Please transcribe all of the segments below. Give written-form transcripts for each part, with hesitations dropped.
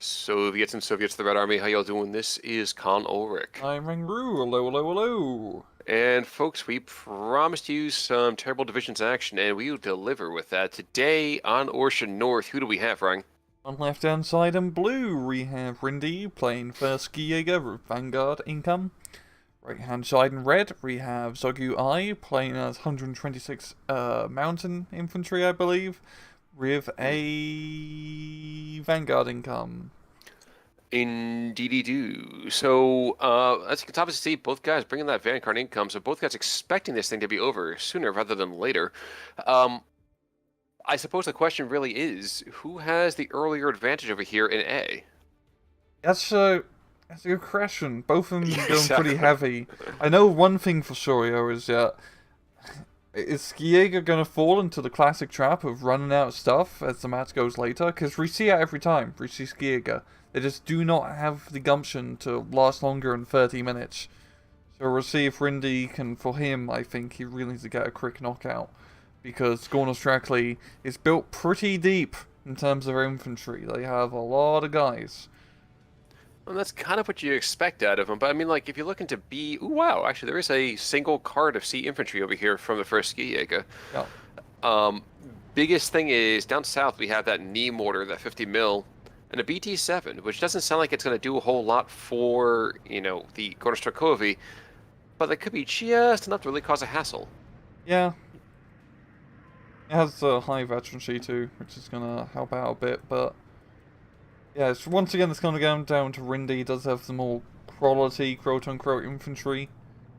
Soviets and Soviets of the Red Army, how y'all doing? This is Con Ulrich. I'm Ringru. Hello, hello, hello. And folks, we promised you some terrible divisions action, and we will deliver with that. Today on Ocean North, who do we have, Ryan? On left hand side in blue, we have Rindy playing first Skijager with Vanguard income. Right hand side in red, we have Zogu I playing as 126 mountain infantry, I believe, with a Vanguard income. Indeedy do. So, as you can obviously see, both guys bringing that Vanguard income, so both guys expecting this thing to be over sooner rather than later. I suppose the question really is, who has the earlier advantage over here in A? That's a good question. Both of them Yeah, going pretty heavy. I know one thing for sure, yo, is that is Skijager gonna fall into the classic trap of running out of stuff as the match goes later? Because we see it every time. We see Skijager. They just do not have the gumption to last longer than 30 minutes. So we'll see if Rindy can, for him, I think he really needs to get a quick knockout. Because Gornos Drackley is built pretty deep in terms of their infantry. They have a lot of guys. Well, that's kind of what you expect out of them. But I mean, like, if you look into B, ooh, wow, actually, there is a single card of C infantry over here from the first Skijager. Yeah. Biggest thing is down south we have that knee mortar, that 50 mil, and a BT7, which doesn't sound like it's going to do a whole lot for, you know, the Gornos but that could be just enough to really cause a hassle. Yeah. It has a high veterancy too, which is going to help out a bit, but yeah, once again, it's going to go down to Rindy. He does have the more quality, quote-unquote, infantry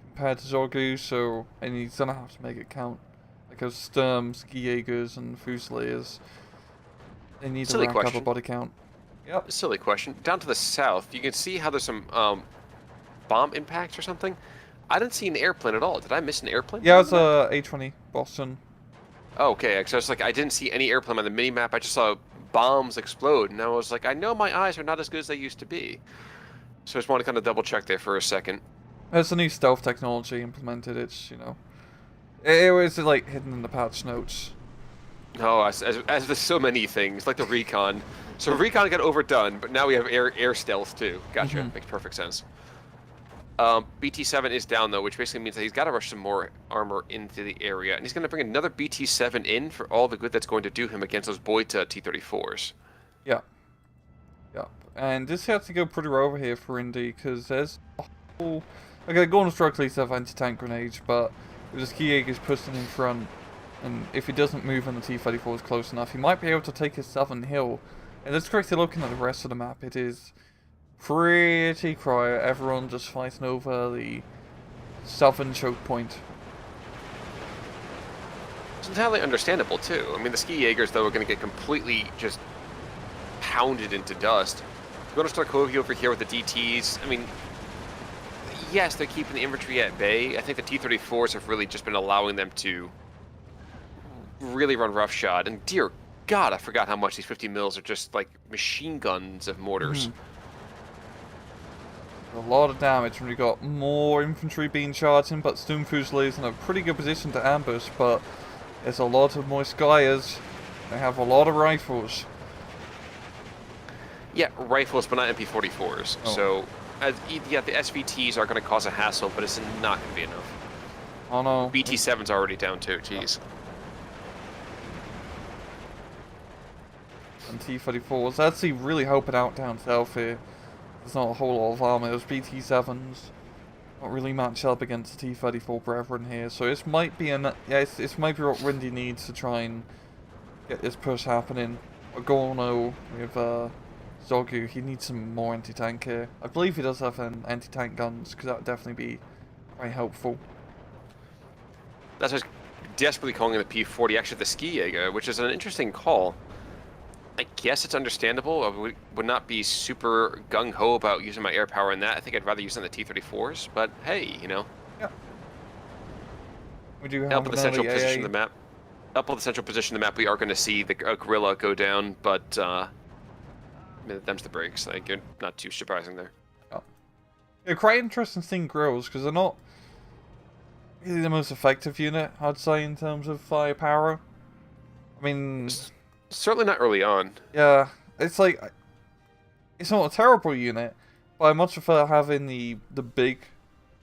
compared to Zogu, so and he's going to have to make it count. Like those Sturms, Skiagers, and Fusiliers, they need to rack up a body count. Yep. Silly question. Down to the south, you can see how there's some bomb impacts or something. I didn't see an airplane at all. Did I miss an airplane? Yeah, it's a A-20 Boston. Oh, okay, so it's like I didn't see any airplane on the mini-map. I just saw bombs explode, and I was like, I know my eyes are not as good as they used to be. So I just want to kind of double-check there for a second. There's a new stealth technology implemented. It's, you know, it was like hidden in the patch notes. Oh, as with so many things, like the recon. So recon got overdone, but now we have air stealth too. Gotcha. Makes perfect sense. BT7 is down though, which basically means that he's got to rush some more armor into the area, and he's going to bring another BT7 in for all the good that's going to do him against those Boita T-34s. Yeah. Yep. And this has to go pretty well over here for Indy, because there's a whole... Okay, Gornos Drackley have anti-tank grenades, but with the Skijager's pushing in front, and if he doesn't move and the T-34 is close enough, he might be able to take his southern hill. And let's quickly looking at the rest of the map, it is pretty quiet. Everyone just fighting over the southern choke point. It's entirely understandable too. I mean, the Skiagers though are going to get completely just pounded into dust. We're going to start Covey over here with the DTs. I mean, yes, they're keeping the infantry at bay. I think the T-34s have really just been allowing them to really run roughshod. And dear God, I forgot how much these 50 mils are just like machine guns of mortars. A lot of damage when you got more infantry being charged in, but Storm Fusiliers in a pretty good position to ambush, but there's a lot of Moiskayas. They have a lot of rifles. Yeah, rifles, but not MP44s. Oh. So, yeah, the SVTs are going to cause a hassle, but it's not going to be enough. Oh no. BT7's already down too, jeez. And T-34s, that's really helping out down south here. There's not a whole lot of armor. Those BT7s not really match up against the T-34 brethren here, so this might be this might be what Rindy needs to try and get this push happening. Gorno with Zogu, he needs some more anti-tank here. I believe he does have anti-tank guns, because that would definitely be very helpful. That's just desperately calling the P40 actually the Skijager, which is an interesting call. I guess it's understandable. I would not be super gung-ho about using my air power in that. I think I'd rather use it in the T-34s, but hey, you know. Yeah. We do have up in the central position of the map. Up on the central position of the map, we are going to see the gorilla go down, but I mean, them's the breaks. Like, not too surprising there. Oh. Yeah, quite interesting seeing grills, because they're not really the most effective unit, I'd say, in terms of firepower. I mean... Certainly not early on. Yeah, it's like it's not a terrible unit, but I much prefer having the big,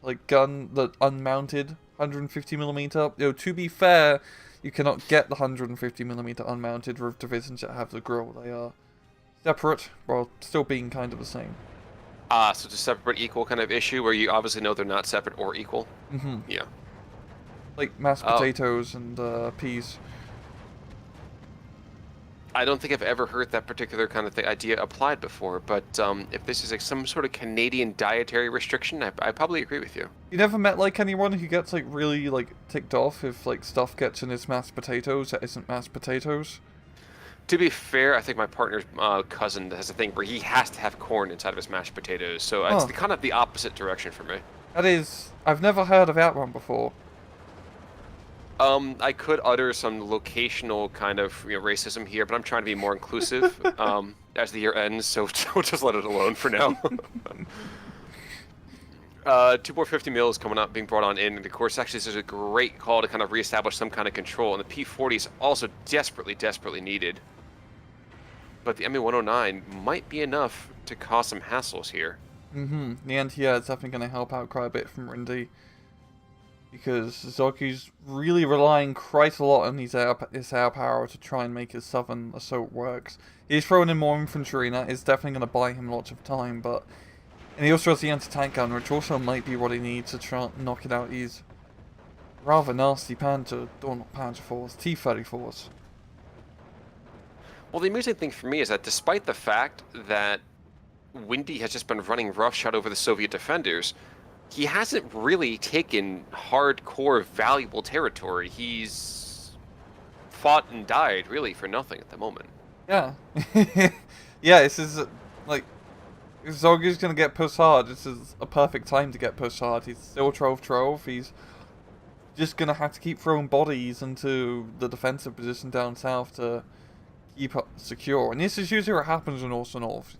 like, gun, the unmounted 150mm. You know, to be fair, you cannot get the 150mm unmounted with divisions that have the grill. They are separate, while still being kind of the same. So it's a separate equal kind of issue where you obviously know they're not separate or equal. Mm-hmm. Yeah. Like mashed potatoes and peas. I don't think I've ever heard that particular kind of idea applied before, but if this is like some sort of Canadian dietary restriction, I probably agree with you. You never met like anyone who gets like really like ticked off if like stuff gets in his mashed potatoes that isn't mashed potatoes? To be fair, I think my partner's cousin has a thing where he has to have corn inside of his mashed potatoes, so it's kind of the opposite direction for me. That is, I've never heard of that one before. I could utter some locational kind of racism here, but I'm trying to be more inclusive as the year ends, so we'll just let it alone for now. 2 more 50 mils coming up, being brought on in, and of course, actually, this is a great call to kind of reestablish some kind of control, and the P-40 is also desperately, desperately needed. But the ME-109 might be enough to cause some hassles here. Mm-hmm. The anti-air is definitely going to help out quite a bit from Rindy. Because Zogu's really relying quite a lot on his air power to try and make his southern assault works. He's throwing in more infantry, and that is definitely going to buy him lots of time, but... And he also has the anti-tank gun, which also might be what he needs to try and knock it out these rather nasty Panzer, or not Panzer IVs, T-34s. Well, the amusing thing for me is that despite the fact that Windy has just been running roughshod over the Soviet defenders, he hasn't really taken hardcore, valuable territory. He's fought and died, really, for nothing at the moment. Yeah. Yeah, this is, like, if Zogu's gonna get pushed hard, this is a perfect time to get pushed hard. He's still 12-12, he's just gonna have to keep throwing bodies into the defensive position down south to keep up secure. And this is usually what happens in North and North.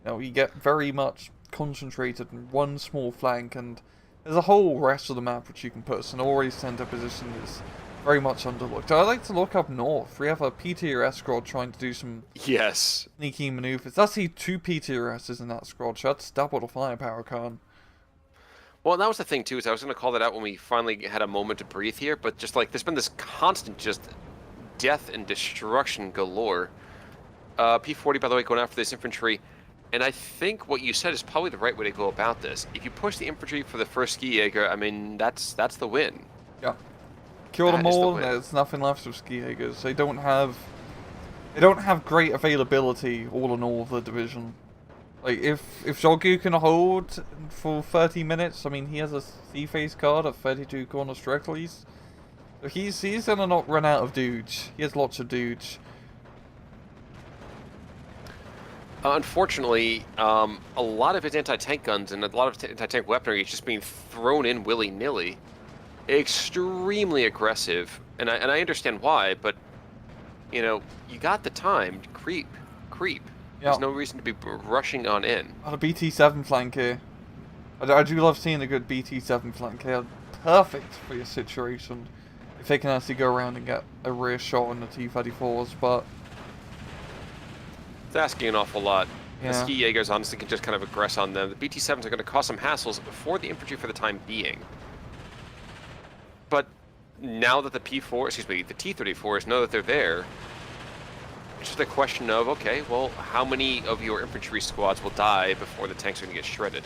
You know, you get very much concentrated in one small flank, and there's a whole rest of the map which you can put. So Norway's center position is very much underlooked. I like to look up north. We have a PTRS squad trying to do some sneaky maneuvers. That's the 2 PTRSs in that squad, so that's double the firepower, Khan. Well, that was the thing too, is I was going to call that out when we finally had a moment to breathe here, but just like there's been this constant just death and destruction galore. P-40, by the way, going after this infantry. And I think what you said is probably the right way to go about this. If you push the infantry for the first ski Jaeger, I mean, that's the win. Yeah. Kill them all, there's nothing left of ski Jaegers. They don't have great availability all in all of the division. Like, if Zogu can hold for 30 minutes, I mean, he has a C-phase card of 32 corner Strictleys. So he's gonna not run out of dudes. He has lots of dudes. Unfortunately, a lot of his anti-tank guns and a lot of anti-tank weaponry is just being thrown in willy-nilly. Extremely aggressive, and I understand why, but, you know, you got the time to creep. There's no reason to be rushing on in. On a BT-7 flank here. I do love seeing a good BT-7 flank here. Perfect for your situation. If they can actually go around and get a rear shot on the T-34s, but... It's asking an awful lot. Yeah. The ski Jaegers honestly can just kind of aggress on them. The BT-7s are going to cause some hassles for the infantry for the time being. But now that the T-34s know that they're there, it's just a question of, okay, well, how many of your infantry squads will die before the tanks are going to get shredded?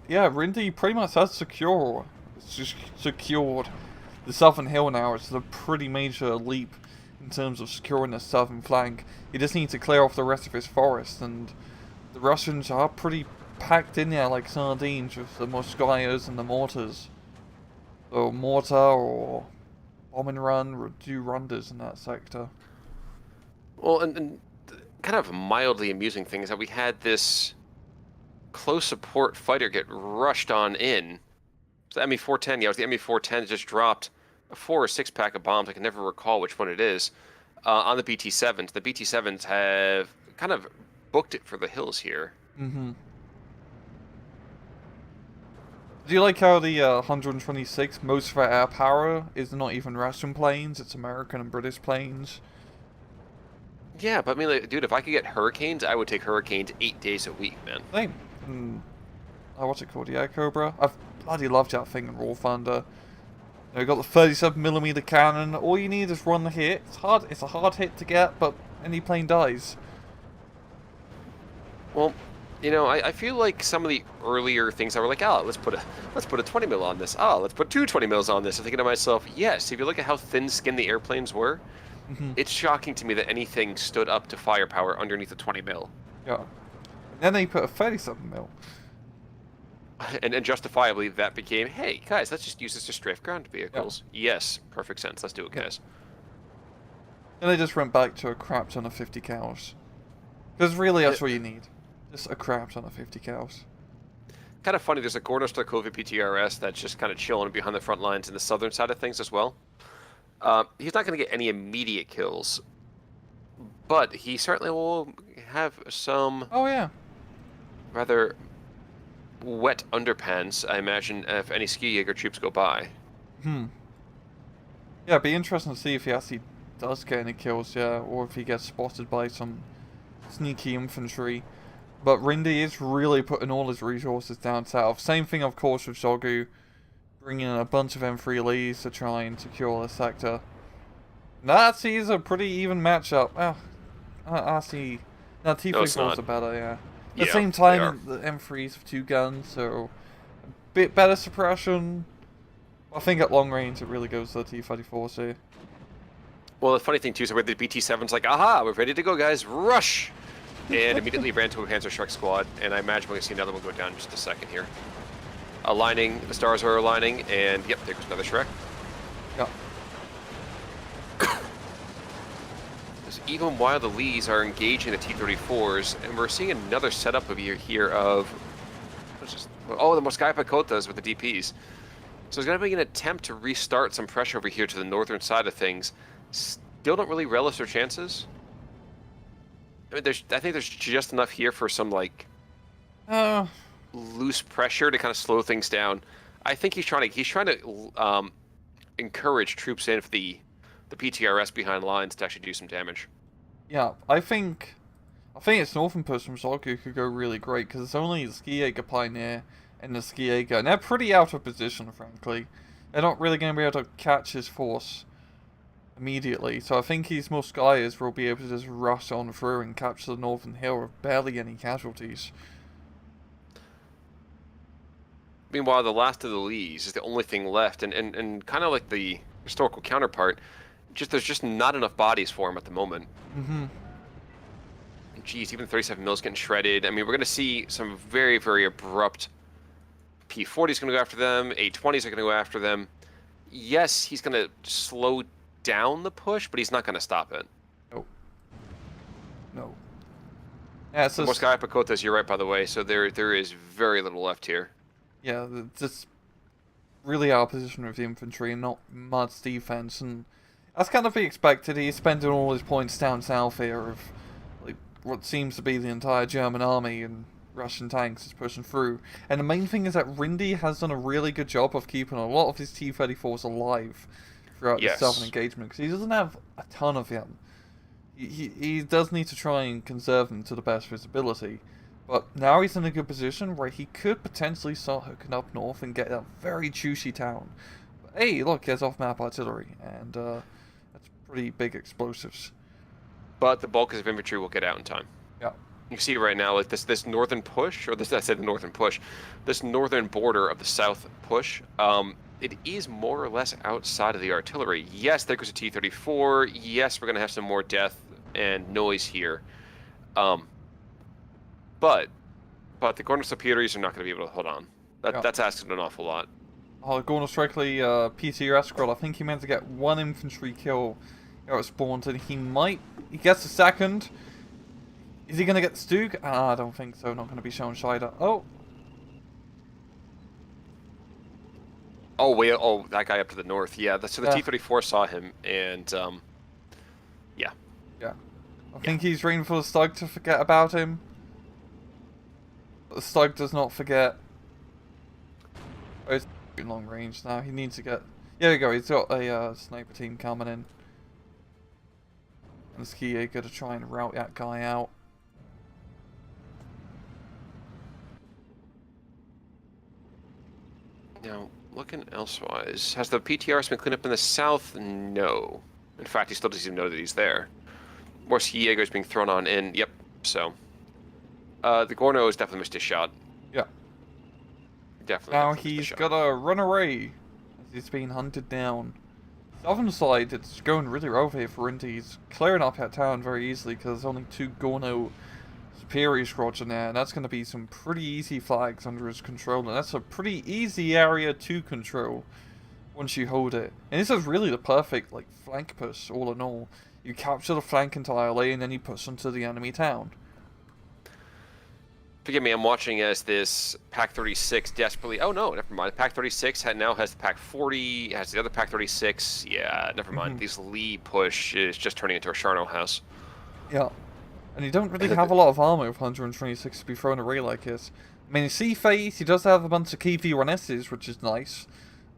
Yeah, Rindy pretty much has secured the southern hill now. It's a pretty major leap in terms of securing the southern flank. He just needs to clear off the rest of his forest, and the Russians are pretty packed in there like sardines with the Moskayas and the mortars. So mortar or bomb and run would do wonders in that sector. Well, and kind of a mildly amusing thing is that we had this close support fighter get rushed on in. So the ME-410, yeah, it was the ME-410 that just dropped a 4 or 6 pack of bombs. I can never recall which one it is. On the BT-7s. The BT-7s have kind of booked it for the hills here. Do you like how the 126, most of their air power is not even Russian planes, it's American and British planes? Yeah, but I mean, like, dude, if I could get Hurricanes, I would take Hurricanes 8 days a week, man. Same. What's it called? Yeah, Cobra. I've bloody loved that thing in War Thunder. You know, you got the 37mm cannon. All you need is one hit. It's hard. It's a hard hit to get, but any plane dies. Well, you know, I feel like some of the earlier things I were like, oh, let's put a 20 mil on this. Oh, let's put two 20 mils on this. I'm thinking to myself, yes. If you look at how thin-skinned the airplanes were, it's shocking to me that anything stood up to firepower underneath a 20 mil. Yeah. And then they put a 37mm. And justifiably, that became, hey, guys, let's just use this to strafe ground vehicles. Yeah. Yes, perfect sense. Let's do it, guys. And they just went back to a crap ton of 50 cals. Because really, that's what you need. Just a crap ton of 50 cals. Kind of funny, there's a Gorno Starkovia PTRS that's just kind of chilling behind the front lines in the southern side of things as well. He's not going to get any immediate kills, but he certainly will have some rather wet underpants, I imagine, if any ski Jaeger troops go by. Yeah, it'd be interesting to see if he actually does get any kills, or if he gets spotted by some sneaky infantry. But Rindy is really putting all his resources down south. Same thing, of course, with Zogu, bringing in a bunch of M3 Lees to try and secure the sector. Nazis a pretty even matchup. Well, I see. No, T-34s are better, yeah. At the same time, the M3s have 2 guns, so a bit better suppression. I think at long range it really goes to the T-34s here. Well, the funny thing too is where the BT-7's like, aha, we're ready to go, guys, rush! And immediately ran to a Panzer Shrek squad, and I imagine we're going to see another one go down in just a second here. Aligning, the stars are aligning, and yep, there goes another Shrek. Yeah. Even while the Lees are engaging the T-34s, and we're seeing another setup of here of, the Moskaya Pakotas with the DPs. So there's going to be an attempt to restart some pressure over here to the northern side of things. Still don't really relish their chances. I mean, I think there's just enough here for some, like, loose pressure to kind of slow things down. I think he's trying to encourage troops in for the PTRS behind lines to actually do some damage. Yeah, I think its northern push from Zogu could go really great, because it's only the Ski Jaeger Pioneer and the Ski Jaeger, and they're pretty out of position, frankly. They're not really going to be able to catch his force immediately, so I think his Moskayas will be able to just rush on through and capture the northern hill with barely any casualties. Meanwhile, the last of the Lees is the only thing left, and kind of like the historical counterpart, there's just not enough bodies for him at the moment. Geez, even 37 mils getting shredded. I mean, we're going to see some very, very abrupt P-40s going to go after them. A-20s are going to go after them. Yes, he's going to slow down the push, but he's not going to stop it. No. Yeah, it's Moskaya Pakotas, you're right, by the way. So there is very little left here. Yeah, just really our position with the infantry and not much defense, and that's kind of be expected. He's spending all his points down south here of like what seems to be the entire German army and Russian tanks is pushing through. And the main thing is that Rindy has done a really good job of keeping a lot of his T-34s alive throughout the southern engagement, because he doesn't have a ton of them. He does need to try and conserve them to the best of his ability. But now he's in a good position where he could potentially start hooking up north and get a very juicy town. But hey, look, there's off-map artillery, and that's pretty big explosives. But the bulk of his infantry will get out in time. Yeah. You see right now, like this northern push, or I said the northern push, this northern border of the south push, it is more or less outside of the artillery. Yes, there goes a T-34. Yes, we're going to have some more death and noise here. But the Gorno Superiors are not going to be able to hold on. That's asking an awful lot. Oh, Gorno Strictly PTRS squad, I think he meant to get 1 infantry kill out of spawned, and he gets a second. Is he going to get the Stug? I don't think so, not going to be shown Shider. Oh, that guy up to the north. Yeah, so the T-34 saw him, and, yeah. Yeah. I think he's waiting for the Stug to forget about him. But the Stug does not forget. Oh, he's in long range now. He needs to get... There you go, he's got a sniper team coming in. And the Ski Jaeger to try and route that guy out. Now, looking elsewise, has the PTRs been cleaned up in the south? No. In fact, he still doesn't even know that he's there. More Ski Jaegers being thrown on in. Yep, so. The Gorno has definitely missed his shot. Yeah. Definitely. Now he's gotta run away as he's being hunted down. Southern side, it's going really well here for Indy. He's clearing up that town very easily because there's only 2 Gorno superior squads in there, and that's going to be some pretty easy flags under his control, and that's a pretty easy area to control once you hold it. And this is really the perfect like flank push, all in all. You capture the flank entirely, and then you push into the enemy town. Forgive me, I'm watching as this Pack 36 desperately... Oh, no, never mind. Pack 36 now has the Pack 40, has the other Pack 36. Yeah, never mind. This Lee push is just turning into a Charno house. Yeah. And you don't really have a lot of armor with 126 to be thrown away like this. I mean, C-Phase, he does have a bunch of KV-1Ss, which is nice.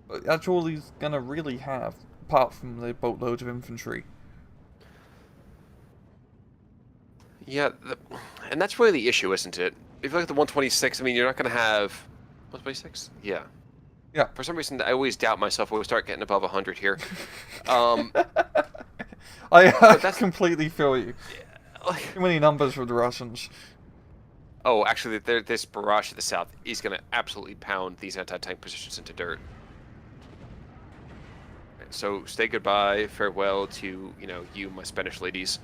But that's all he's going to really have, apart from the boatloads of infantry. Yeah, and that's really the issue, isn't it? If you look at the 126, I mean, you're not going to have... 126? Yeah. Yeah. For some reason, I always doubt myself when we start getting above 100 here. I completely feel you. Yeah, Too many numbers for the Russians. Oh, actually, this barrage to the south is going to absolutely pound these anti-tank positions into dirt. So stay goodbye, farewell to, you, my Spanish ladies.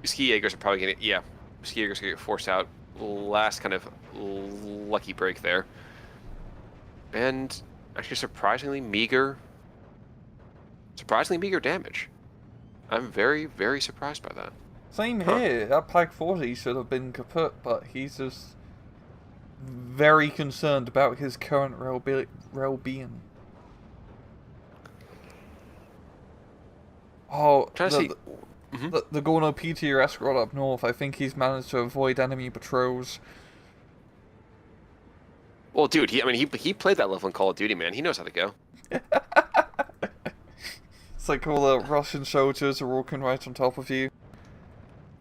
Ski Jaegers are probably going to... Yeah, Ski Jaegers are going to get forced out. Last kind of lucky break there. And actually surprisingly meager damage. I'm very, very surprised by that. Same here. That Pack 40 should have been kaput, but he's just very concerned about his current well-being. Oh, Trying to see... The Gorno PTR squad up north, I think he's managed to avoid enemy patrols. Well, dude, he played that level in Call of Duty, man. He knows how to go. It's like all the Russian soldiers are walking right on top of you.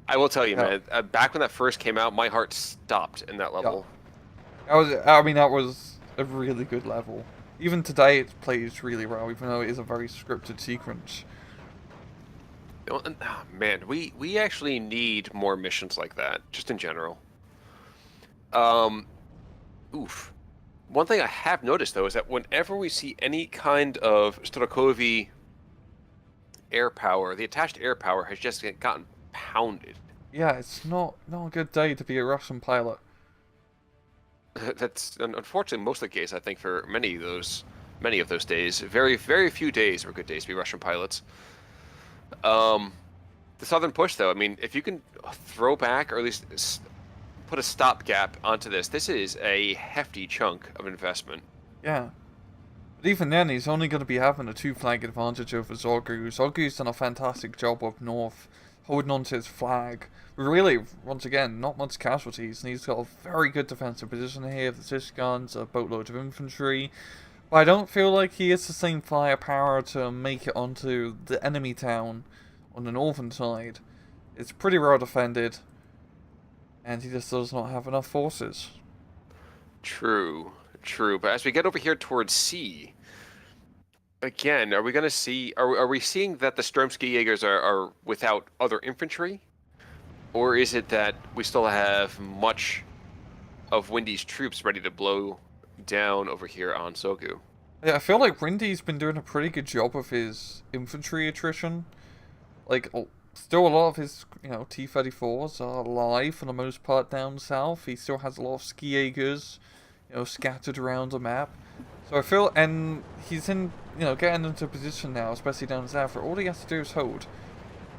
I will tell you, man, back when that first came out, my heart stopped in that level. Yeah. That was a really good level. Even today it plays really well, even though it is a very scripted sequence. Oh, man, we actually need more missions like that, just in general. Oof. One thing I have noticed, though, is that whenever we see any kind of Strokovi air power, the attached air power has just gotten pounded. Yeah, it's not a good day to be a Russian pilot. That's unfortunately most of the case, I think, for many of those days. Very, very few days were good days to be Russian pilots. The southern push, though, I mean, if you can throw back or at least put a stopgap onto this is a hefty chunk of investment. Yeah. But even then, he's only going to be having a 2-flag advantage over Zogu. Zogu's done a fantastic job up north, holding on to his flag. But really, once again, not much casualties, and he's got a very good defensive position here. The Zish guns, a boatload of infantry. But I don't feel like he has the same firepower to make it onto the enemy town on the northern side. It's pretty well defended, and he just does not have enough forces. True. But as we get over here towards C, again, are we going to see... Are we seeing that the Stormsky Jaegers are without other infantry? Or is it that we still have much of Windy's troops ready to blow down over here on Zogu? Yeah, I feel like Windy's been doing a pretty good job of his infantry attrition. Like, still a lot of his, T-34s are alive for the most part down south. He still has a lot of Ski Jaegers, scattered around the map. So I feel, and he's in, getting into position now, especially down south, where all he has to do is hold.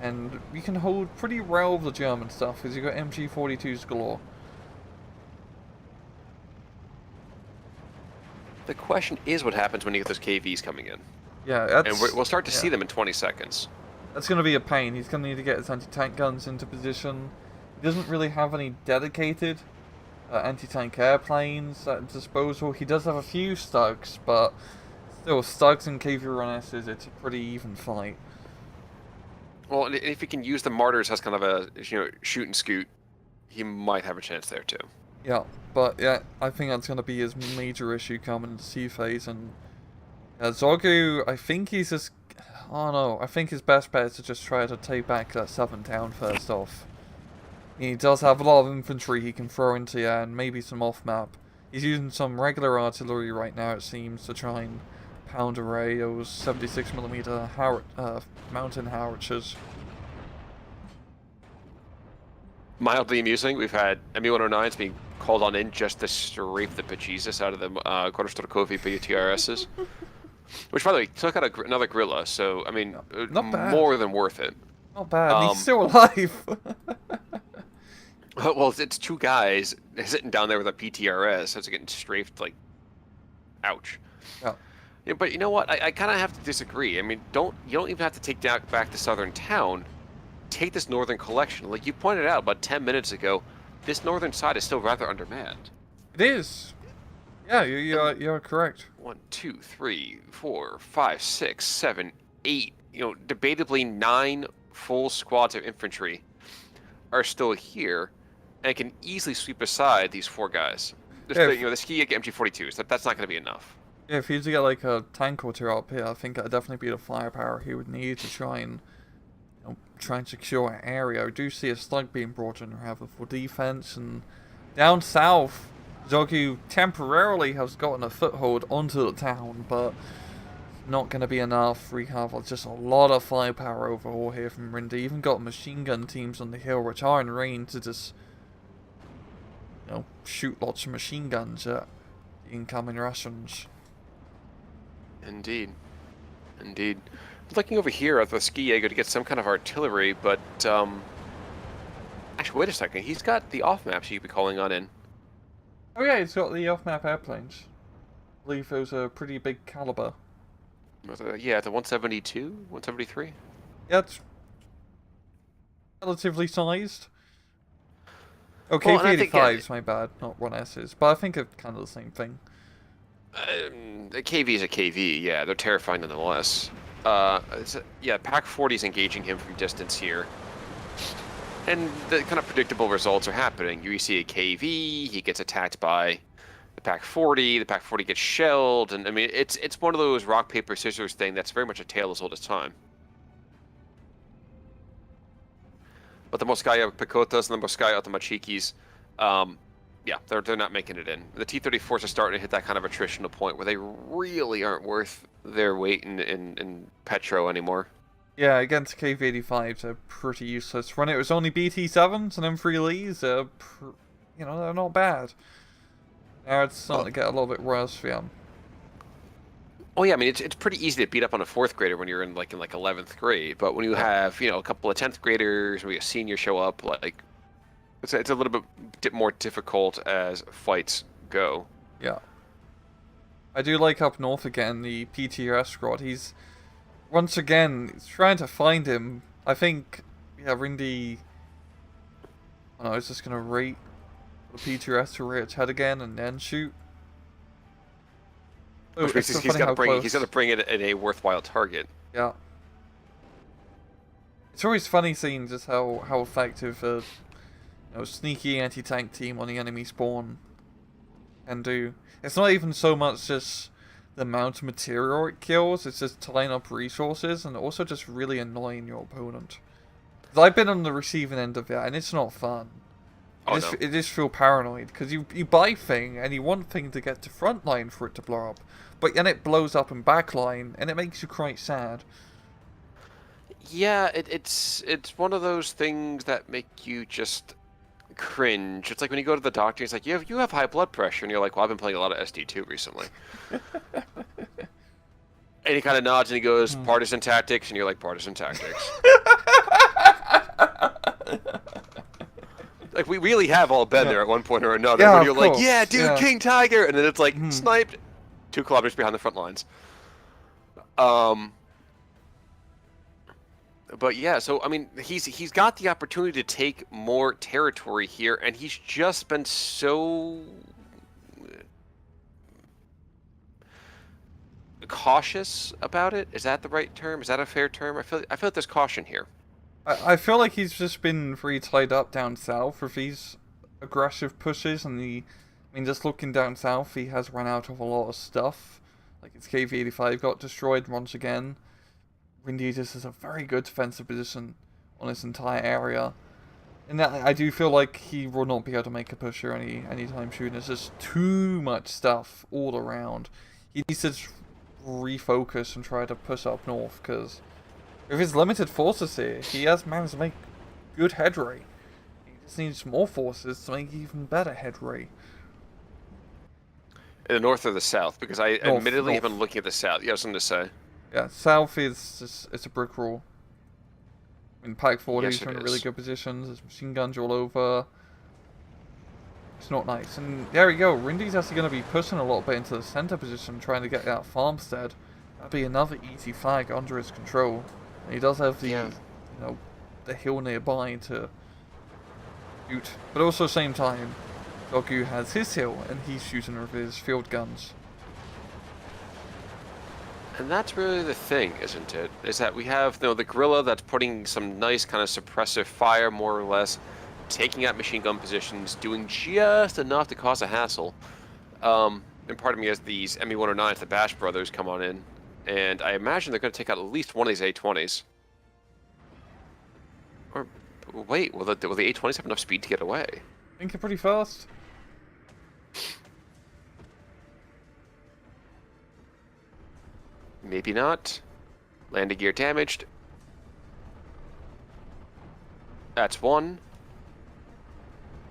And we can hold pretty well with the German stuff, because you've got MG42s galore. The question is what happens when you get those KVs coming in. Yeah, that's... And we'll start to see them in 20 seconds. That's going to be a pain. He's going to need to get his anti-tank guns into position. He doesn't really have any dedicated anti-tank airplanes at disposal. He does have a few Stugs, but still, Stugs and KV-1Ss, it's a pretty even fight. Well, and if he can use the martyrs as kind of a shoot and scoot, he might have a chance there too. Yeah, but yeah, I think that's gonna be his major issue coming into C phase, and Zogu, I think he's just, I don't know, I think his best bet is to just try to take back that 7th town first off. He does have a lot of infantry he can throw into ya, and maybe some off-map. He's using some regular artillery right now, it seems, to try and pound away those 76mm mountain howitzers. Mildly amusing. We've had ME-109s being called on in just to strafe the bejesus out of the Korostorkovi BTRSs. Which, by the way, took out another gorilla, so, I mean, not bad. More than worth it. Not bad, he's still alive! Well, it's 2 guys sitting down there with a PTRS, so it's getting strafed, like, ouch. Yeah. Yeah, but you know what? I kind of have to disagree. I mean, you don't even have to take back the southern town. Take this northern collection. Like you pointed out about 10 minutes ago, this northern side is still rather undermanned. It is. Yeah, you're correct. 1, 2, 3, 4, 5, 6, 7, 8. Debatably 9 full squads of infantry are still here, and can easily sweep aside these 4 guys. The Ski MG42s. That's not going to be enough. Yeah, if he was to get like a tank or 2 up here, I think that'd definitely be the firepower he would need to try and secure an area. I do see a slug being brought in rather for defense, and down south, Zogu temporarily has gotten a foothold onto the town, but not going to be enough. We have just a lot of firepower overall here from Rindy. Even got machine gun teams on the hill which are in range to just shoot lots of machine guns at incoming Russians. Indeed. Looking over here at the Ski Jaeger to get some kind of artillery, but actually, wait a second. He's got the off maps you could be calling on in. Oh yeah, he's got the off-map airplanes. I believe those are pretty big caliber. Yeah, the 172, 173. Yeah, it's relatively sized. Oh, Well, KV-85s, my bad, not 1Ss, but I think it's kind of the same thing. A KV is a KV, yeah, they're terrifying nonetheless. Yeah, Pack 40 is engaging him from distance here. And the kind of predictable results are happening. You see a KV, he gets attacked by the Pack 40 gets shelled, and I mean, it's one of those rock, paper, scissors thing that's very much a tale as old as time. But the Moskaya Pekotas and the Moskaya Automachikis, yeah, they're not making it in. The T-34s are starting to hit that kind of attritional point where they really aren't worth their weight in petro anymore. Yeah, against KV-85s, they're pretty useless. When it was only BT-7s and M3 Lees, they're not bad. Now it's starting to get a little bit worse for them. Oh yeah, I mean it's pretty easy to beat up on a 4th grader when you're in 11th grade, but when you have a couple of 10th graders, maybe a senior show up, like it's a little bit more difficult as fights go. Yeah. I do like up north again, the PTRS squad. He's once again trying to find him. I think Rindy. Oh no, he's just gonna rate the PTRS to rear its head again and then shoot. Which means he's got to bring it at a worthwhile target. Yeah. It's always funny seeing just how effective a sneaky anti-tank team on the enemy spawn can do. It's not even so much just the amount of material it kills, it's just tying up resources and also just really annoying your opponent. 'Cause I've been on the receiving end of that and it's not fun. It just feel paranoid, because you buy thing and you want thing to get to front line for it to blow up, but then it blows up in back line and it makes you quite sad. Yeah, it's one of those things that make you just cringe. It's like when you go to the doctor, it's like you have high blood pressure, and you're like, well, I've been playing a lot of SD2 recently. And he kind of nods and he goes, partisan tactics, and you're like, partisan tactics. Like, we really have all been there at one point or another. Yeah, when you're like, course. yeah, dude, King Tiger! And then it's like, sniped 2 kilometers behind the front lines. But yeah, so, I mean, he's got the opportunity to take more territory here, and he's just been so cautious about it. Is that the right term? Is that a fair term? I feel like there's caution here. I feel like he's just been very tied up down south with these aggressive pushes, and I mean, just looking down south, he has run out of a lot of stuff. Like his KV-85 got destroyed once again. Windy just is a very good defensive position on this entire area. And I do feel like he will not be able to make a push here anytime soon. There's just too much stuff all around. He needs to refocus and try to push up north, because with his limited forces here, he has managed to make good headway. He just needs more forces to make even better headway. In the north or the south? Because I admittedly have been looking at the south. Yeah, I was something to say. Yeah, south is just, it's a brick wall. I mean, Pike 40's are in really good positions. There's machine guns all over. It's not nice. And there we go. Rindy's actually going to be pushing a little bit into the center position, trying to get that farmstead. That'd be another easy flag under his control. And he does have the, you know, the hill nearby to shoot. But also, same time, Zogu has his hill, and he's shooting with his field guns. And that's really the thing, isn't it? Is that we have, you know, the guerrilla that's putting some nice kind of suppressive fire, more or less, taking out machine gun positions, doing just enough to cause a hassle. And part of me has these ME-109s, the Bash brothers, come on in, and I imagine they're going to take out at least one of these A-20s. Or, wait, will the A-20s have enough speed to get away? I think they're pretty fast. Maybe not. Landing gear damaged. That's one.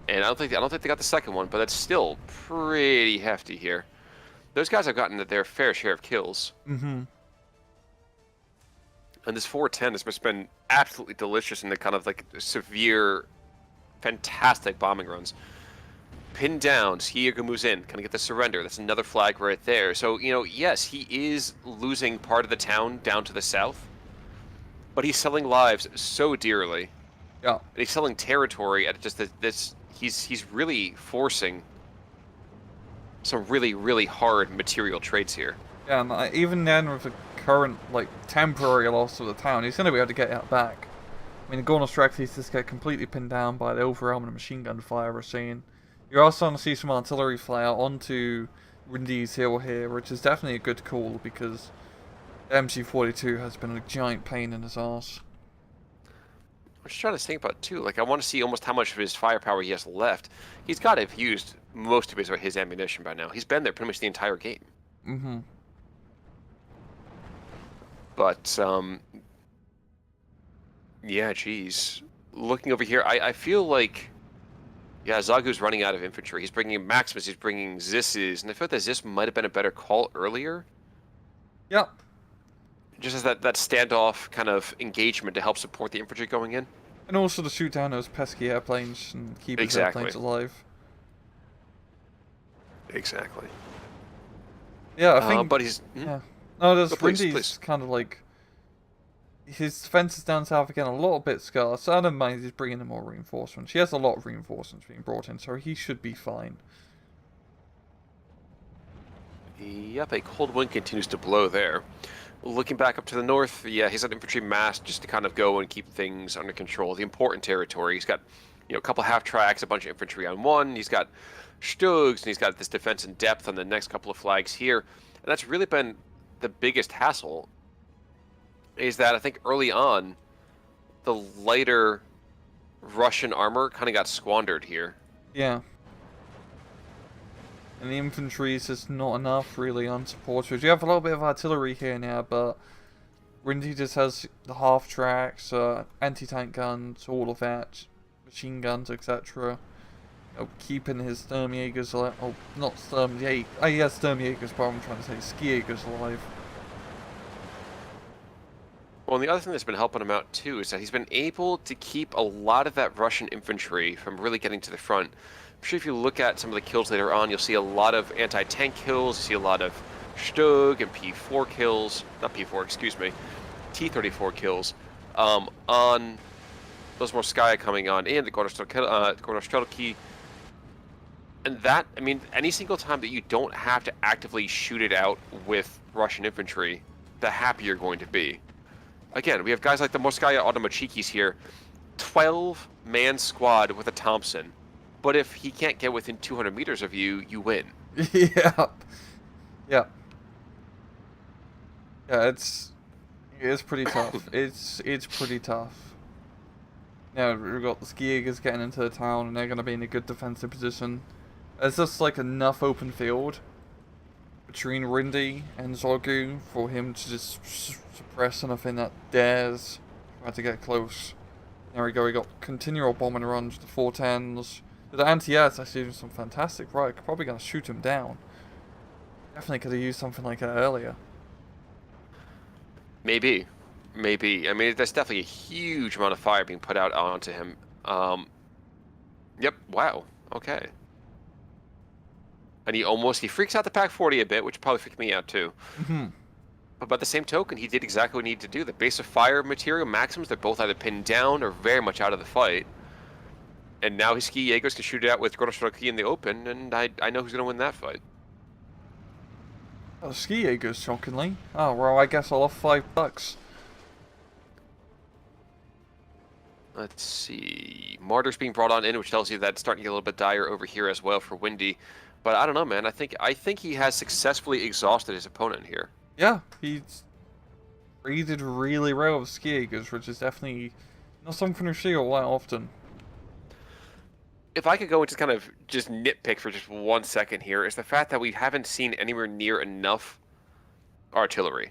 And I don't think they got the second one, but that's still pretty hefty here. Those guys have gotten their fair share of kills. Mm-hmm. And this 410 has just been absolutely delicious in the kind of like severe, fantastic bombing runs. Pinned down, Skiega moves in, kind of get the surrender. That's another flag right there. So, you know, yes, he is losing part of the town down to the south, but he's selling lives so dearly. Yeah. And he's selling territory at just this. He's really forcing some really, really hard material trades here. Yeah, and even then with the current, like, temporary loss of the town, he's going to be able to get it back. I mean, the Gornos Dracties just get completely pinned down by the overwhelming machine gun fire we're seeing. You're also going to see some artillery fire onto Rindy's hill here, which is definitely a good call, because the MC-42 has been a giant pain in his arse. I'm just trying to think about, too, like, I want to see almost how much of his firepower he has left. He's got to have used most of his ammunition by now. He's been there pretty much the entire game. Mm-hmm. But, yeah, geez. Looking over here, I feel like, yeah, Zagu's running out of infantry. He's bringing in Maximus, he's bringing Zis's, and I feel like that Zis might have been a better call earlier. Yep. Just as that standoff kind of engagement to help support the infantry going in. And also to shoot down those pesky airplanes and keep his airplanes alive. Exactly. Yeah, I think... but he's... Yeah. No, there's please. Rindy's kind of like... His defense is down south again, a little bit scarce. I don't mind he's bringing in more reinforcements. He has a lot of reinforcements being brought in, so he should be fine. Yep, a cold wind continues to blow there. Looking back up to the north, yeah, he's got infantry massed just to kind of go and keep things under control. The important territory. He's got, you know, a couple half tracks, a bunch of infantry on one. He's got Stugs, and he's got this defense in depth on the next couple of flags here. And that's really been the biggest hassle. Is that I think early on, the lighter Russian armor kind of got squandered here. Yeah. And the infantry is just not enough, really, unsupported. You have a little bit of artillery here now, but Rindy just has the half tracks, anti-tank guns, all of that, machine guns, etc. You know, keeping his Sturmjägers alive. Oh, not Sturmjägers. Oh, yeah, Sturmjägers, but I'm trying to say Skiegers alive. Well, and the other thing that's been helping him out, too, is that he's been able to keep a lot of that Russian infantry from really getting to the front. I'm sure if you look at some of the kills later on, you'll see a lot of anti-tank kills, you see a lot of Stug and P4 kills, not P4, excuse me, T-34 kills, on those more Sky coming on in, the Gornostrelki. And that, I mean, any single time that you don't have to actively shoot it out with Russian infantry, the happier you're going to be. Again, we have guys like the Morskaya Automochikis here. 12-man squad with a Thompson. But if he can't get within 200 meters of you, you win. Yeah. Yeah. Yeah, it's pretty tough. It's pretty tough. Now we've got the Skiegers getting into the town, and they're going to be in a good defensive position. There's just like enough open field between Rindy and Zogu for him to just suppress anything that dares try to get close. There we go. We got continual bombing runs, the 410s. The anti-air's actually doing some fantastic work. Probably going to shoot him down. Definitely could have used something like that earlier. Maybe. Maybe. I mean, there's definitely a huge amount of fire being put out onto him. Yep. Wow. Okay. And he freaks out the Pack 40 a bit, which probably freaked me out too. But by the same token, he did exactly what he needed to do. The base of fire material maxims, they're both either pinned down or very much out of the fight. And now his Ski Jaegers can shoot it out with Gorostroki in the open, and I know who's going to win that fight. Oh, Ski Jaegers, shockingly. Oh, well, I guess I'll have $5. Let's see. Martyr's being brought on in, which tells you that it's starting to get a little bit dire over here as well for Windy. But I don't know, man. I think he has successfully exhausted his opponent here. Yeah, he's raided really well with Ski Jaegers, which is definitely not something you see a lot often. If I could go and just kind of just nitpick for just 1 second here, is the fact that we haven't seen anywhere near enough artillery.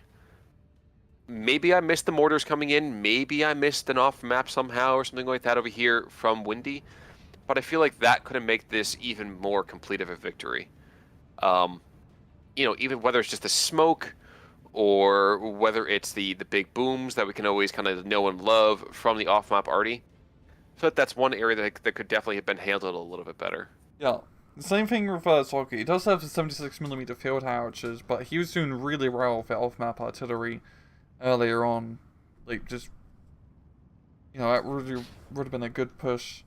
Maybe I missed the mortars coming in. Maybe I missed an off map somehow or something like that over here from Windy. But I feel like that could have made this even more complete of a victory. You know, even whether it's just the smoke or whether it's the big booms that we can always kind of know and love from the off map arty. So that's one area that could definitely have been handled a little bit better. Yeah. The same thing with Zogu. He does have the 76mm field howitzers, but he was doing really well with off-map artillery earlier on. Like, just... You know, that really would have been a good push.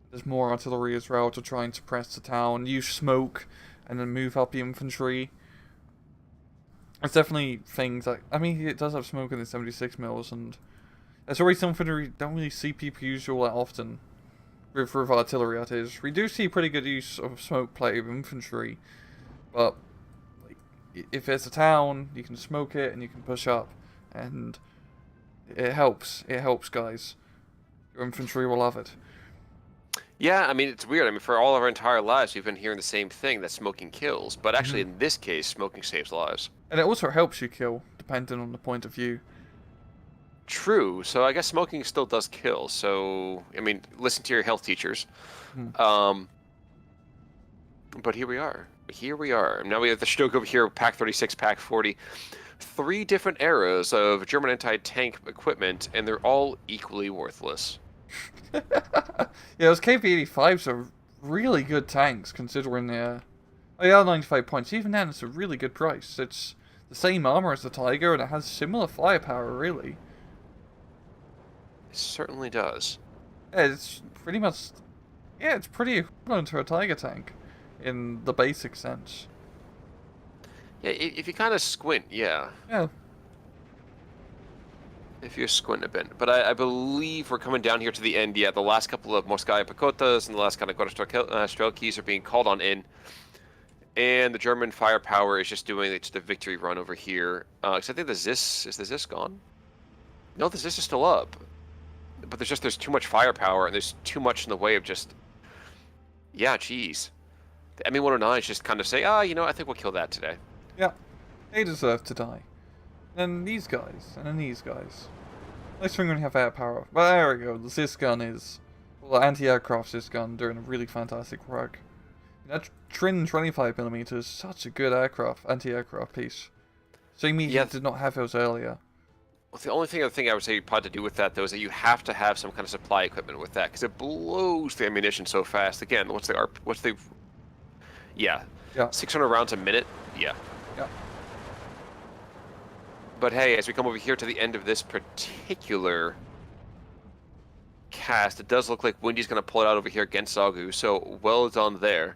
There's more artillery as well to try and suppress the town, use smoke, and then move up the infantry. It's definitely things like... I mean, it does have smoke in the 76mm, and... It's always something we don't really see people use all that often. With artillery, that is. We do see pretty good use of smoke play with infantry. But, like, if it's a town, you can smoke it and you can push up. And it helps. It helps, guys. Your infantry will love it. Yeah, I mean, it's weird. I mean, for all of our entire lives, we've been hearing the same thing, that smoking kills. But actually, in this case, smoking saves lives. And it also helps you kill, depending on the point of view. True. So I guess smoking still does kill. So, I mean, listen to your health teachers. But here we are. Here we are. Now we have the Stoke over here, Pack 36, Pack 40. 3 different eras of German anti-tank equipment, and they're all equally worthless. Yeah, those KP-85s are really good tanks, considering they're... Oh yeah, 95 points. Even then, it's a really good price. It's the same armor as the Tiger, and it has similar firepower, really. It certainly does. Yeah, it's pretty much... Yeah, it's pretty equivalent to a Tiger tank, in the basic sense. Yeah, if you kind of squint, yeah. Yeah. If you squint a bit. But I believe we're coming down here to the end. Yeah, the last couple of Morskaya Pakotas and the last kind of Gorostrokelkis are being called on in. And the German firepower is just doing just a victory run over here. Because I think the Zis... Is the Zis gone? No, the Zis is still up. But there's too much firepower, and there's too much in the way of just... Yeah, geez. The ME-109 is just kind of say, you know, I think we'll kill that today. Yeah. They deserve to die. And these guys, and then these guys. Nice thing when you have air power. Well, there we go. The Zis gun is... Well, the anti-aircraft Zis gun doing a really fantastic work. That Trin 25mm is such a good anti-aircraft piece. Seeing me did not have those earlier. Well, the only other thing I would say probably to do with that, though, is that you have to have some kind of supply equipment with that, because it blows the ammunition so fast. Again, what's the... Yeah. 600 rounds a minute? Yeah. Yeah. But hey, as we come over here to the end of this particular cast, it does look like Windy's going to pull it out over here against Zogu, so well done there.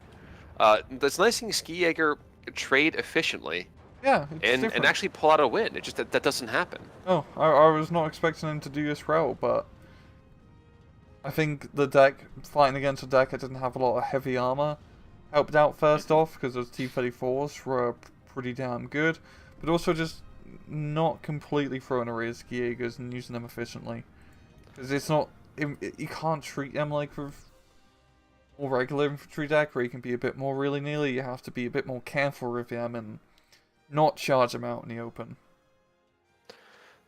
That's nice seeing Ski Jaeger trade efficiently. Yeah, it's and different. actually pull out a win. It just that doesn't happen. Oh, I was not expecting him to do this well, but I think the deck, fighting against a deck that didn't have a lot of heavy armor, helped out first off, because those T-34s were pretty damn good, but also just not completely throwing away his Skiegers and using them efficiently. Because it's not, you can't treat them like with more regular infantry deck, where you can be a bit more willy-nilly. You have to be a bit more careful with them and not charge them out in the open.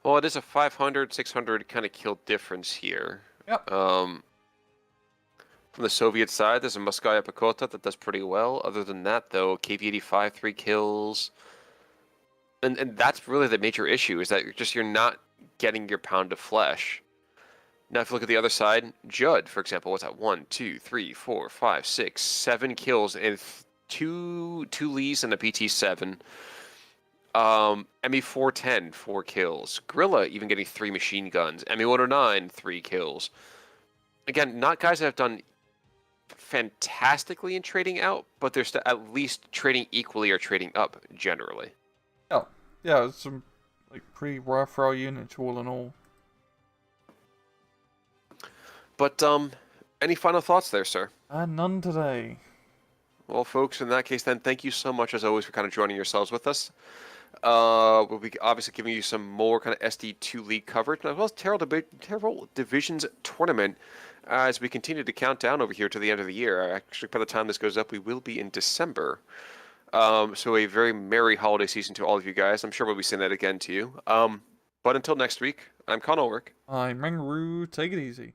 Well, it is a 500, 600 kind of kill difference here. Yep. From the Soviet side, there's a Moskaya Pekota that does pretty well. Other than that, though, KV-85, 3 kills. And that's really the major issue, is that you're not getting your pound of flesh. Now, if you look at the other side, Judd, for example, what's that? 1, 2, 3, 4, 5, 6, 7 kills and two Lees and a PT-7. ME-410, 4 kills. Gorilla even getting 3 machine guns. ME-109, 3 kills. Again, not guys that have done fantastically in trading out, but they're at least trading equally or trading up generally. Oh, yeah, it's some like pretty worthwhile units all in all. But any final thoughts there, sir? None today. Well, folks, in that case, then, thank you so much, as always, for kind of joining yourselves with us. We'll be obviously giving you some more kind of SD2 League coverage, as well as Terrell Divisions Tournament, as we continue to count down over here to the end of the year. Actually, by the time this goes up, we will be in December. So a very merry holiday season to all of you guys. I'm sure we'll be saying that again to you. But until next week, I'm Con Ulrich. I'm Rangaroo. Take it easy.